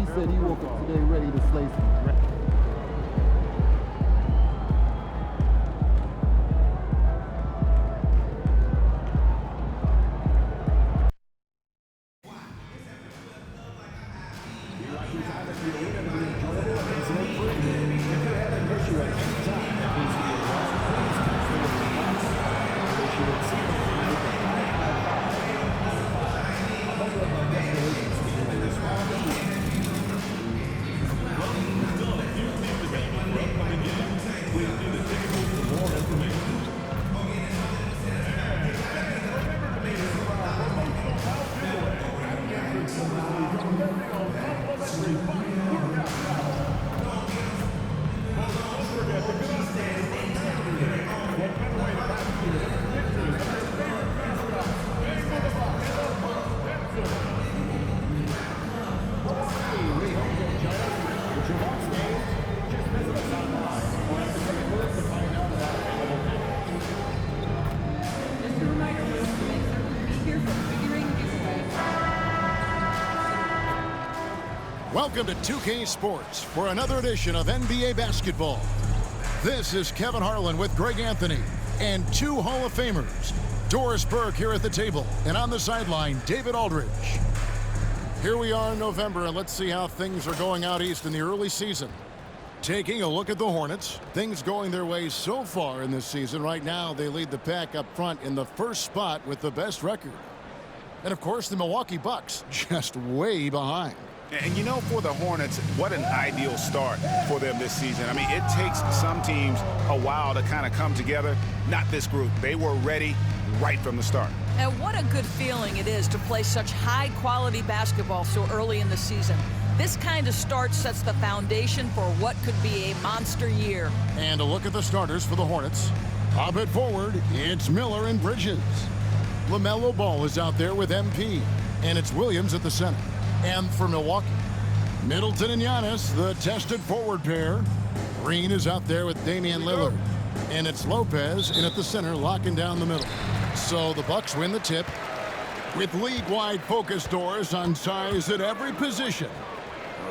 He said he woke up today ready to slay some. Welcome to 2K Sports for another edition of NBA basketball. This is Kevin Harlan with Greg Anthony and two Hall of Famers, Doris Burke here at the table, and on the sideline, David Aldridge. Here we are in November, and let's see how things are going out east in the early season. Taking a look at the Hornets, things going their way so far in this season. Right now, they lead the pack up front in the first spot with the best record. And of course, the Milwaukee Bucks just way behind. And you know, for the Hornets, what an ideal start for them this season. I mean, it takes some teams a while to kind of come together. Not this group. They were ready right from the start. And what a good feeling it is to play such high-quality basketball so early in the season. This kind of start sets the foundation for what could be a monster year. And a look at the starters for the Hornets. Up at forward, it's Miller and Bridges. LaMelo Ball is out there with MP, and it's Williams at the center. And for Milwaukee, Middleton and Giannis, the tested forward pair. Green is out there with Damian Lillard. And it's Lopez in at the center, locking down the middle. So the Bucks win the tip with league-wide focus, Doors, on size at every position.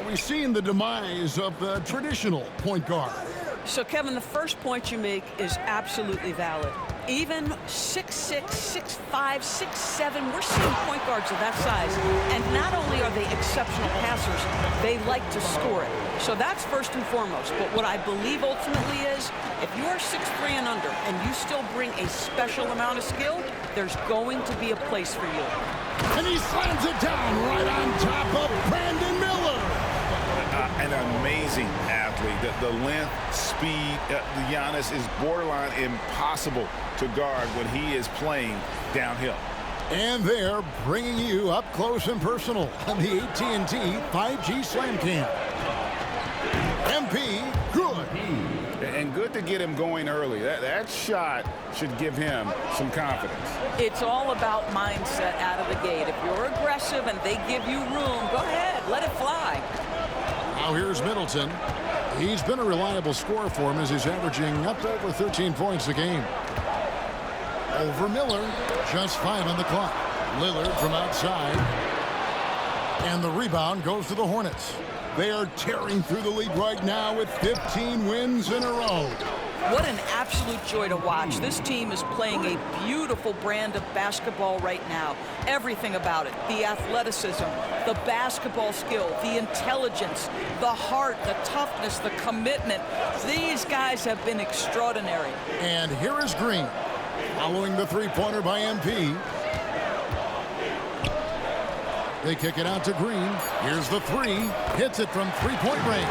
We've seen the demise of the traditional point guard. So, Kevin, the first point you make is absolutely valid. Even 6'6", 6'5", 6'7", we're seeing point guards of that size. And not only are they exceptional passers, they like to score it. So that's first and foremost. But what I believe ultimately is, if you are 6'3" and under and you still bring a special amount of skill, there's going to be a place for you. And he slams it down right on top of Brandon Miller. An amazing athlete. The length, speed, Giannis is borderline impossible to guard when he is playing downhill. And they're bringing you up close and personal on the AT&T 5G Slam Cam. MP, good. And good to get him going early. That shot should give him some confidence. It's all about mindset out of the gate. If you're aggressive and they give you room, go ahead, let it fly. Now here's Middleton. He's been a reliable scorer for him as he's averaging up to over 13 points a game. Over Miller, just 5 on the clock. Lillard from outside. And the rebound goes to the Hornets. They are tearing through the league right now with 15 wins in a row. What an absolute joy to watch. This team is playing a beautiful brand of basketball right now. Everything about it. The athleticism, the basketball skill, the intelligence, the heart, the toughness, the commitment. These guys have been extraordinary. And here is Green, following the three-pointer by MP. They kick it out to Green. Here's the three. Hits it from three-point range.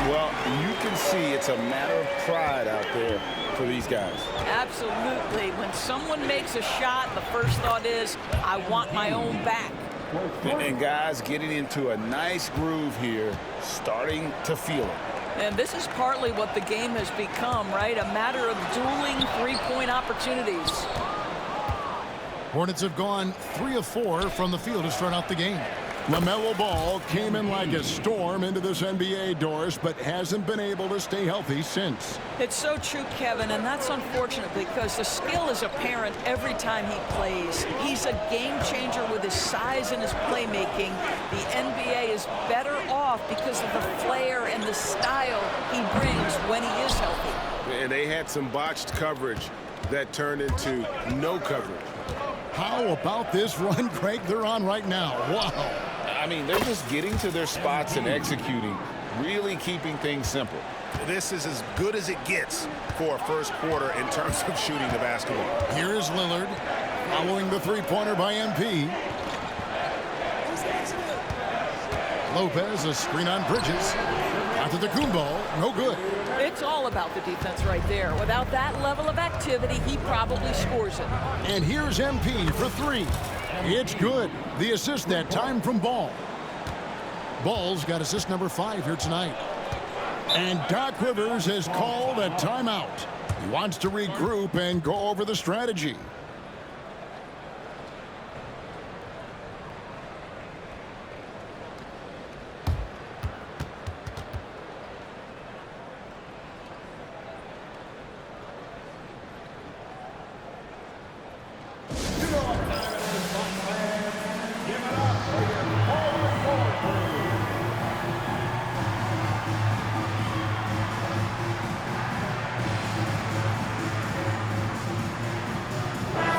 Well, you can see it's a matter of pride out there for these guys. Absolutely. When someone makes a shot, the first thought is, I want my own back. And guys getting into a nice groove here, starting to feel it. And this is partly what the game has become, right? A matter of dueling three-point opportunities. Hornets have gone 3 of 4 from the field to start out the game. LaMelo Ball came in like a storm into this NBA, Doris, but hasn't been able to stay healthy since. It's so true, Kevin, and that's unfortunate because the skill is apparent every time he plays. He's a game changer with his size and his playmaking. The NBA is better off because of the flair and the style he brings when he is healthy. And they had some botched coverage that turned into no coverage. How about this run, Craig, they're on right now? Wow. I mean, they're just getting to their spots and executing, really keeping things simple. This is as good as it gets for a first quarter in terms of shooting the basketball. Here's Lillard following the three-pointer by MP. Lopez, a screen on Bridges. Out to the Kumbo, no good. It's all about the defense right there. Without that level of activity, he probably scores it. And here's MP for three. It's good. The assist that time from Ball. Ball's got assist number 5 here tonight. And Doc Rivers has called a timeout. He wants to regroup and go over the strategy.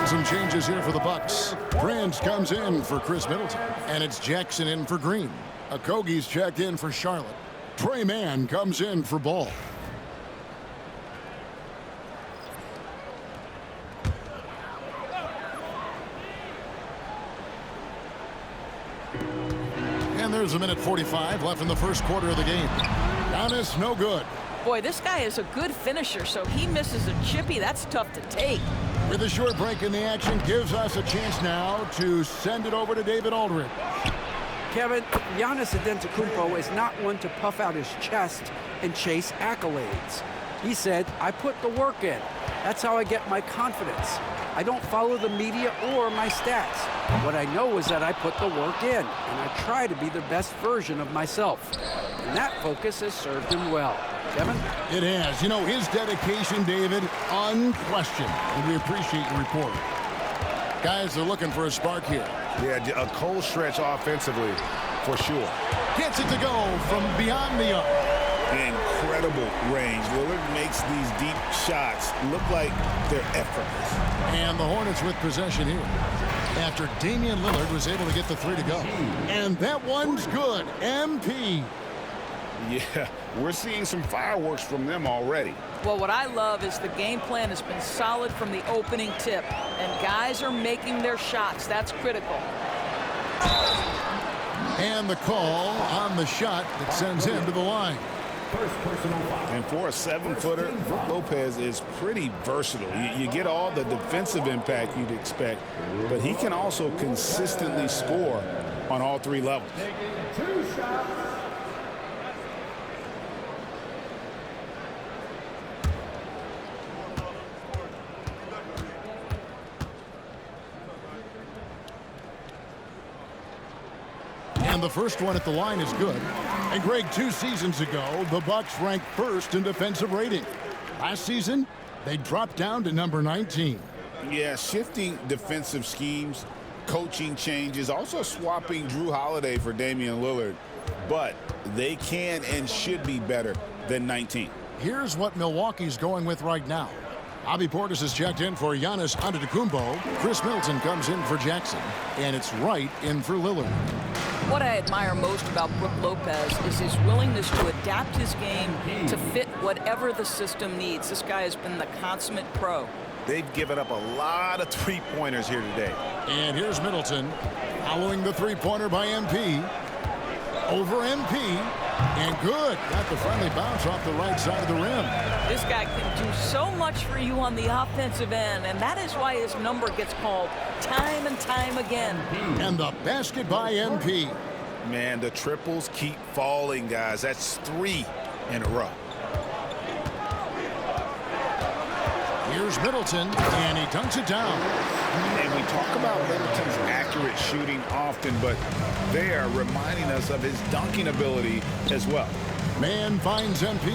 Some changes here for the Bucks. Prince comes in for Chris Middleton, and it's Jackson in for Green. Okogie's checked in for Charlotte. Trey Mann comes in for Ball. And there's a minute 45 left in the first quarter of the game. Giannis, no good. Boy, this guy is a good finisher, so he misses a chippy. That's tough to take. With a short break in the action, gives us a chance now to send it over to David Aldridge. Kevin, Giannis Antetokounmpo is not one to puff out his chest and chase accolades. He said, I put the work in. That's how I get my confidence. I don't follow the media or my stats. What I know is that I put the work in, and I try to be the best version of myself. And that focus has served him well. Kevin? It has. You know, his dedication, David, unquestioned. And we appreciate your report. Guys, they're looking for a spark here. Yeah, a cold stretch offensively, for sure. Gets it to go from beyond the arc. Incredible range. Lillard makes these deep shots look like they're effortless. And the Hornets with possession here. After Damian Lillard was able to get the three to go. And that one's good. MP. Yeah, we're seeing some fireworks from them already. Well, what I love is the game plan has been solid from the opening tip, and guys are making their shots. That's critical. And the call on the shot that sends him to the line. And for a 7-footer, Lopez is pretty versatile. You get all the defensive impact you'd expect, but he can also consistently score on all 3 levels. And the first one at the line is good. And Greg, 2 seasons ago, the Bucks ranked first in defensive rating. Last season, they dropped down to number 19. Yeah, shifting defensive schemes, coaching changes, also swapping Drew Holiday for Damian Lillard. But they can and should be better than 19. Here's what Milwaukee's going with right now. Bobby Portis is checked in for Giannis Antetokounmpo. Chris Middleton comes in for Jackson. And it's Wright in for Lillard. What I admire most about Brook Lopez is his willingness to adapt his game to fit whatever the system needs. This guy has been the consummate pro. They've given up a lot of three-pointers here today. And here's Middleton following the three-pointer by MP. Over MP. And good. Got the friendly bounce off the right side of the rim. This guy can do so much for you on the offensive end, and that is why his number gets called time and time again. And the basket by MP. Man, the triples keep falling, guys. That's 3 in a row. Here's Middleton, and he dunks it down. And we talk about Middleton's accurate shooting often, but they are reminding us of his dunking ability as well. Man finds MP.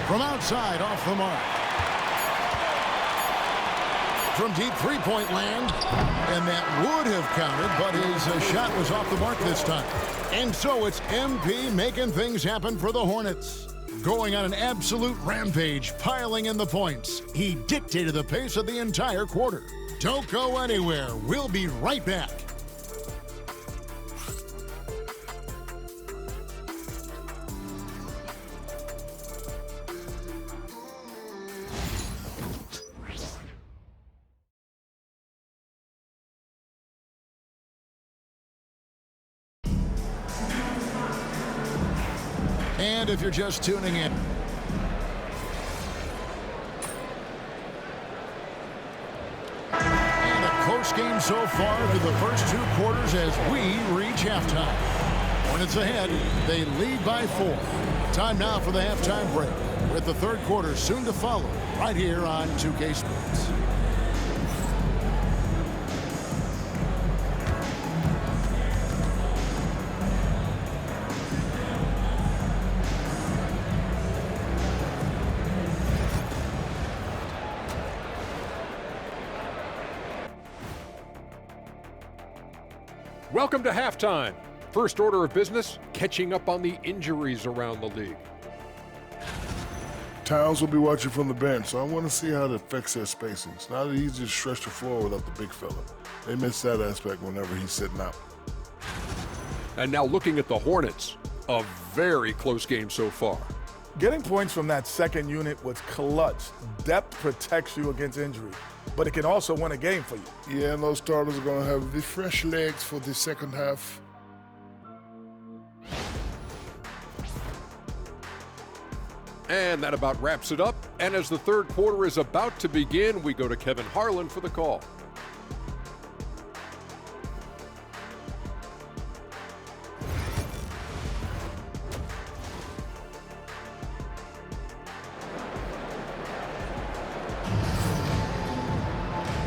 From outside, off the mark. From deep three-point land, and that would have counted, but his shot was off the mark this time. And so it's MP making things happen for the Hornets. Going on an absolute rampage, piling in the points. He dictated the pace of the entire quarter. Don't go anywhere. We'll be right back. And if you're just tuning in, and a close game so far through the first 2 quarters as we reach halftime. Hornets ahead, they lead by 4. Time now for the halftime break, with the third quarter soon to follow, right here on 2K Sports. Welcome to halftime. First order of business, catching up on the injuries around the league. Towns will be watching from the bench, so I want to see how it affects their spacings. Now that he's just stretched the floor without the big fella. They miss that aspect whenever he's sitting out. And now looking at the Hornets, a very close game so far. Getting points from that second unit was clutch. Depth protects you against injury, but it can also win a game for you. Yeah, and those starters are going to have the fresh legs for the second half. And that about wraps it up. And as the third quarter is about to begin, we go to Kevin Harlan for the call.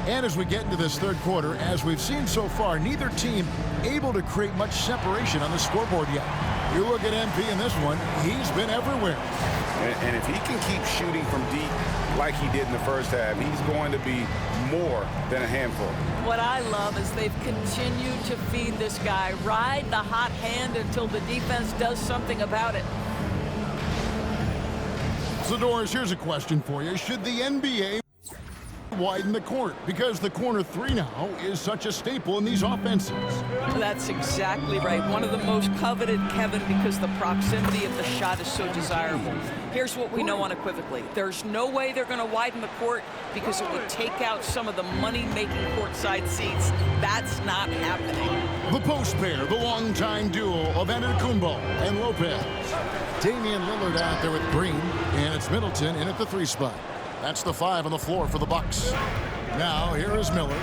And as we get into this third quarter, as we've seen so far, neither team able to create much separation on the scoreboard yet. You look at MP in this one, he's been everywhere. And if he can keep shooting from deep like he did in the first half, he's going to be more than a handful. What I love is they've continued to feed this guy. Ride the hot hand until the defense does something about it. So, Doris, here's a question for you. Should the NBA widen the court? Because the corner 3 now is such a staple in these offenses. That's exactly right. One of the most coveted, Kevin, because the proximity of the shot is so desirable. Here's what we know unequivocally. There's no way they're going to widen the court because it would take out some of the money-making courtside seats. That's not happening. The post pair, the longtime duo of Antetokounmpo and Lopez. Damian Lillard out there with Green, and it's Middleton in at the 3 spot. That's the 5 on the floor for the Bucks. Now, here is Miller.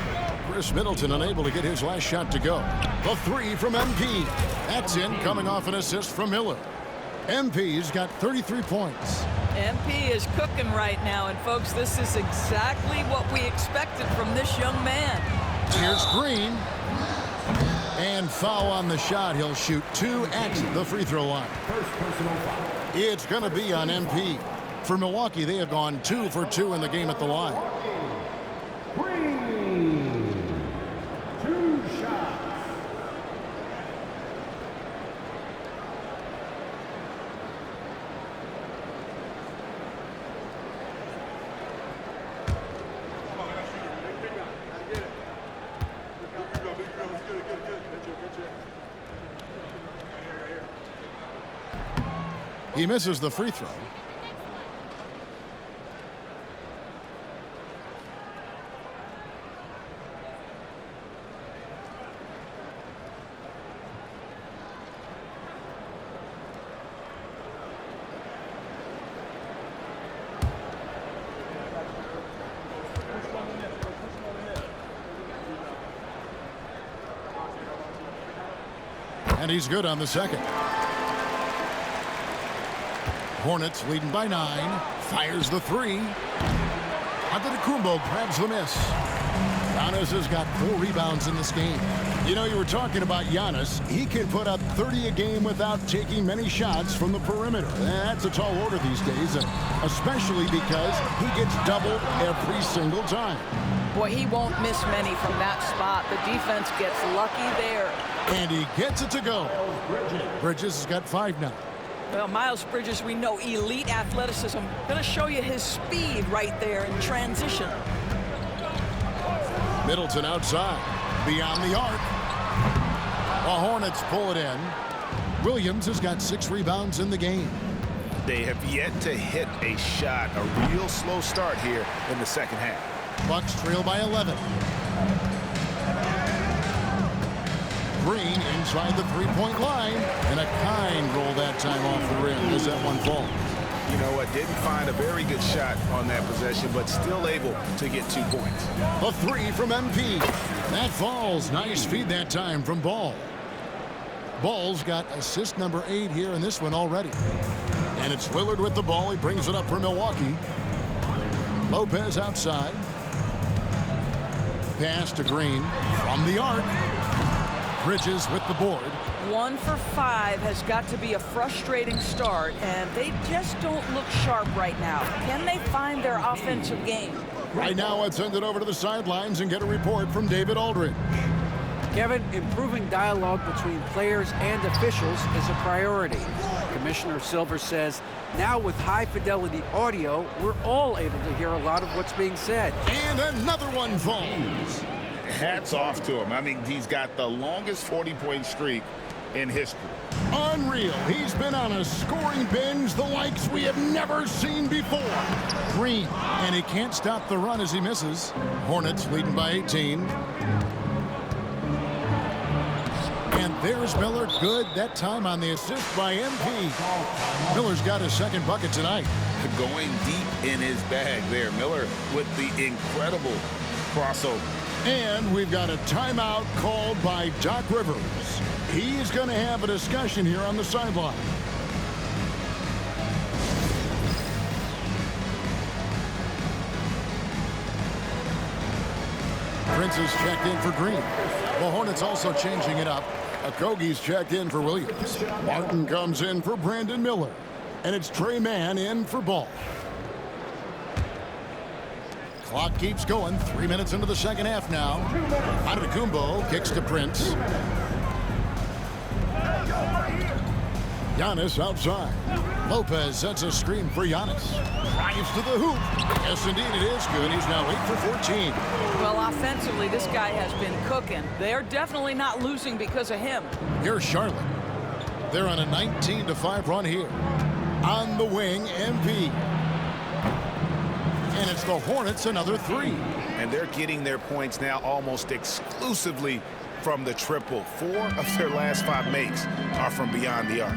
Chris Middleton unable to get his last shot to go. The 3 from MP. That's in, coming off an assist from Miller. MP's got 33 points. MP is cooking right now, and folks, this is exactly what we expected from this young man. Here's Green. And foul on the shot. He'll shoot 2 at the free throw line. It's going to be on MP. For Milwaukee, they have gone 2 for 2 in the game at the line. Green, 2 shots. He misses the free throw. And he's good on the second. Hornets leading by 9. Fires the 3. Antetokounmpo grabs the miss. Giannis has got 4 rebounds in this game. You know, you were talking about Giannis. He can put up 30 a game without taking many shots from the perimeter. That's a tall order these days, especially because he gets doubled every single time. Boy, he won't miss many from that spot. The defense gets lucky there. And he gets it to go. Bridges has got 5 now. Well, Miles Bridges, we know, elite athleticism. Going to show you his speed right there in transition. Middleton outside, beyond the arc. The Hornets pull it in. Williams has got 6 rebounds in the game. They have yet to hit a shot, a real slow start here in the second half. Bucks trail by 11. Green inside the three-point line, and a kind roll that time off the rim as that one falls. You know what, didn't find a very good shot on that possession, but still able to get 2 points. A 3 from MP. That falls. Nice feed that time from Ball. Ball's got assist number 8 here in this one already. And it's Lillard with the ball. He brings it up for Milwaukee. Lopez outside. Pass to Green from the arc. Bridges with the board. 1 for 5 has got to be a frustrating start, and they just don't look sharp right now. Can they find their offensive game? Right now, let's send it over to the sidelines and get a report from David Aldridge. Kevin, improving dialogue between players and officials is a priority. Commissioner Silver says, now with high-fidelity audio, we're all able to hear a lot of what's being said. And another one falls. Hats off to him. I mean, he's got the longest 40-point streak in history. Unreal. He's been on a scoring binge the likes we have never seen before. Green, and he can't stop the run as he misses. Hornets leading by 18. And there's Miller, good that time on the assist by MP. Miller's got his 2nd bucket tonight. Going deep in his bag there. Miller with the incredible crossover. And we've got a timeout called by Doc Rivers. He's going to have a discussion here on the sideline. Prince is checked in for Green. The Hornets also changing it up. Okogie's checked in for Williams. Martin comes in for Brandon Miller. And it's Trey Mann in for Ball. Clock keeps going. 3 minutes into the second half now. Antetokounmpo kicks to Prince. Giannis outside. Lopez sets a screen for Giannis. Drives to the hoop. Yes, indeed, it is good. He's now 8 for 14. Well, offensively, this guy has been cooking. They're definitely not losing because of him. Here's Charlotte. They're on a 19-5 run here. On the wing, MP. And it's the Hornets, another 3. And they're getting their points now almost exclusively from the triple. 4 of their last 5 makes are from beyond the arc.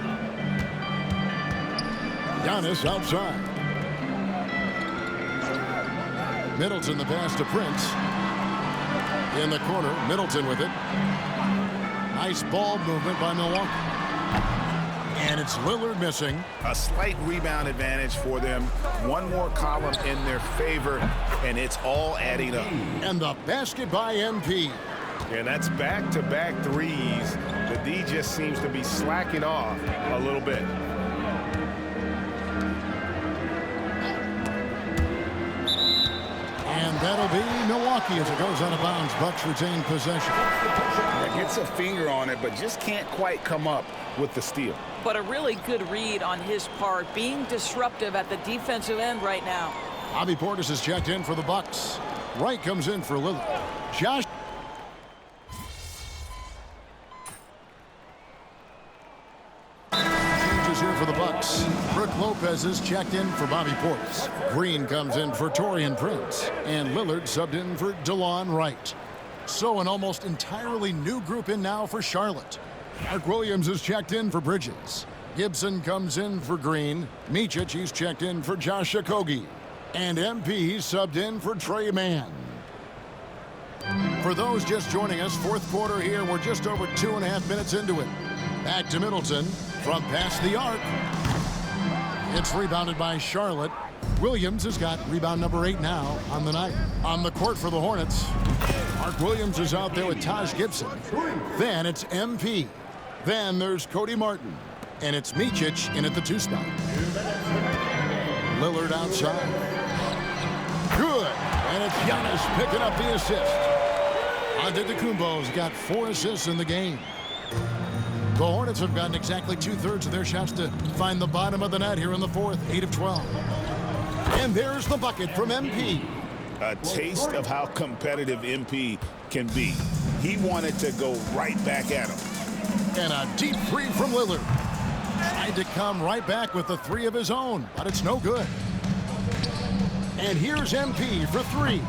Giannis outside. Middleton the pass to Prince. In the corner, Middleton with it. Nice ball movement by Milwaukee. And it's Lillard missing. A slight rebound advantage for them. 1 more column in their favor, and it's all adding up. And the basket by MP. And that's back-to-back threes. The D just seems to be slacking off a little bit. And that'll be Milwaukee as it goes out of bounds. Bucks retain possession. Gets a finger on it, but just can't quite come up with the steal. But a really good read on his part, being disruptive at the defensive end right now. Bobby Portis is checked in for the Bucks. Wright comes in for Lillard. Josh. Changes here for the Bucks. Brook Lopez is checked in for Bobby Portis. Green comes in for Taurean Prince. And Lillard subbed in for DeLon Wright. So an almost entirely new group in now for Charlotte. Mark Williams is checked in for Bridges. Gibson comes in for Green. Micic, he's checked in for Josh Okogie. And MP, he's subbed in for Trey Mann. For those just joining us, 4th quarter here. We're just over 2.5 minutes into it. Back to Middleton from past the arc. It's rebounded by Charlotte. Williams has got rebound number 8 now on the night. On the court for the Hornets, Mark Williams is out there with Taj Gibson. Then it's MP. Then there's Cody Martin. And it's Micic in at the 2 spot. Lillard outside. Good. And it's Giannis picking up the assist. Antetokounmpo's got 4 assists in the game. The Hornets have gotten exactly 2/3 of their shots to find the bottom of the net here in the 4th, 8 of 12. And there's the bucket from MP. A taste of how competitive MP can be. He wanted to go right back at him. And a deep 3 from Lillard. Tried to come right back with the 3 of his own, but it's no good. And here's MP for 3.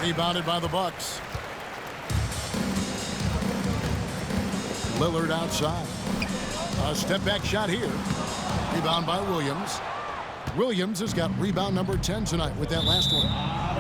Rebounded by the Bucks. Lillard outside. A step-back shot here. Rebound by Williams. Williams has got rebound number 10 tonight with that last one.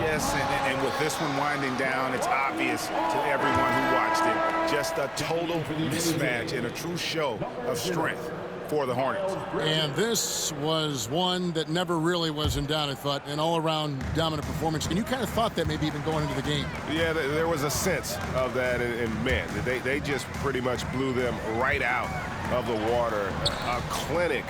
Yes, and with this one winding down, it's obvious to everyone who watched it. Just a total mismatch and a true show of strength for the Hornets. And this was one that never really was in doubt, I thought, an all-around dominant performance. And you kind of thought that maybe even going into the game. Yeah, there was a sense of that, and man, they just pretty much blew them right out of the water. A clinic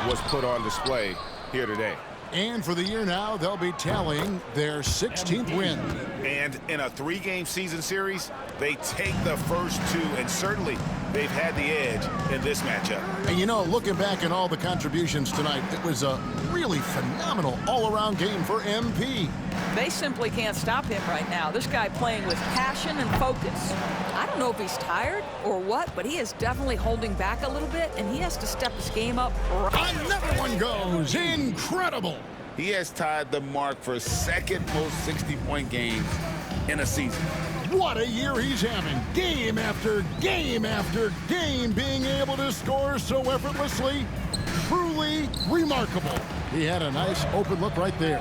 was put on display here today. And for the year now, they'll be tallying their 16th win. And in a 3-game season series, they take the first 2, and certainly they've had the edge in this matchup. And you know, looking back at all the contributions tonight, it was a really phenomenal all-around game for MP. They simply can't stop him right now. This guy playing with passion and focus. I don't know if he's tired or what, but he is definitely holding back a little bit, and he has to step his game up. Another one goes. Incredible. He has tied the mark for second most 60-point games in a season. What a year he's having. Game after game after game, being able to score so effortlessly. Truly remarkable. He had a nice open look right there.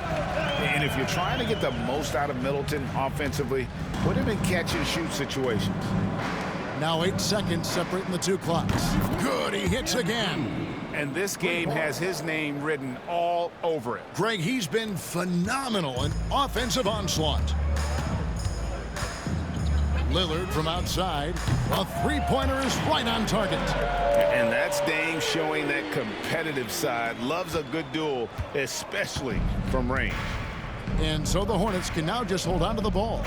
And if you're trying to get the most out of Middleton offensively, put him in catch-and-shoot situations. Now 8 seconds separating the 2 clocks. Good, he hits again. And this game has his name written all over it. Greg, he's been phenomenal in offensive onslaught. Lillard from outside. A 3-pointer is right on target. And that's Dame showing that competitive side. Loves a good duel, especially from range. And so the Hornets can now just hold on to the ball.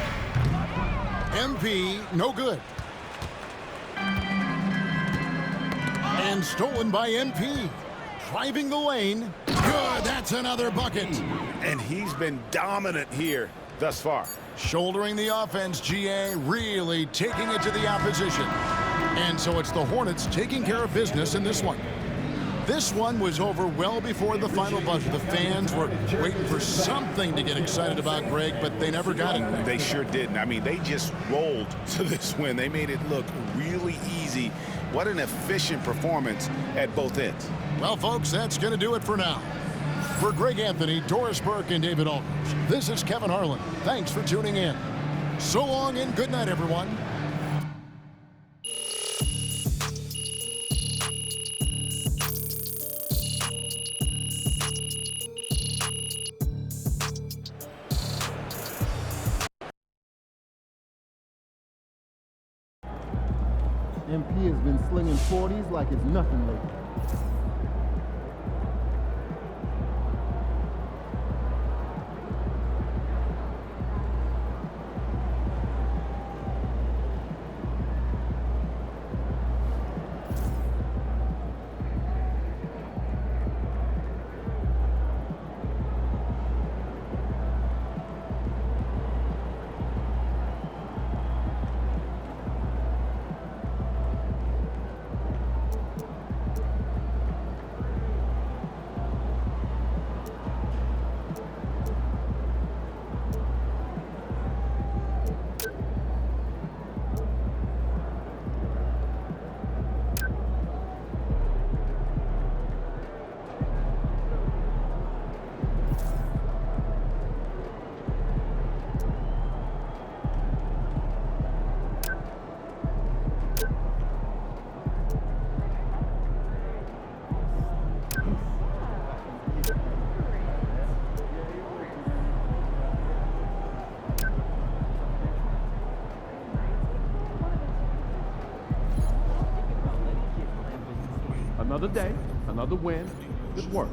MP, no good. And stolen by MP. Driving the lane. Good, that's another bucket. And he's been dominant here thus far. Shouldering the offense, GA, really taking it to the opposition. And so it's the Hornets taking care of business in this one. This one was over well before the final buzzer. The fans were waiting for something to get excited about, Greg, but they never got it. They sure didn't. I mean, they just rolled to this win. They made it look really easy. What an efficient performance at both ends. Well, folks, that's going to do it for now. For Greg Anthony, Doris Burke, and David Aldridge, this is Kevin Harlan. Thanks for tuning in. So long and good night, everyone. MP has been slinging 40s like it's nothing lately. Another day, another win. Good work.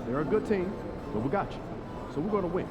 They're a good team, but we got you. So we're going to win.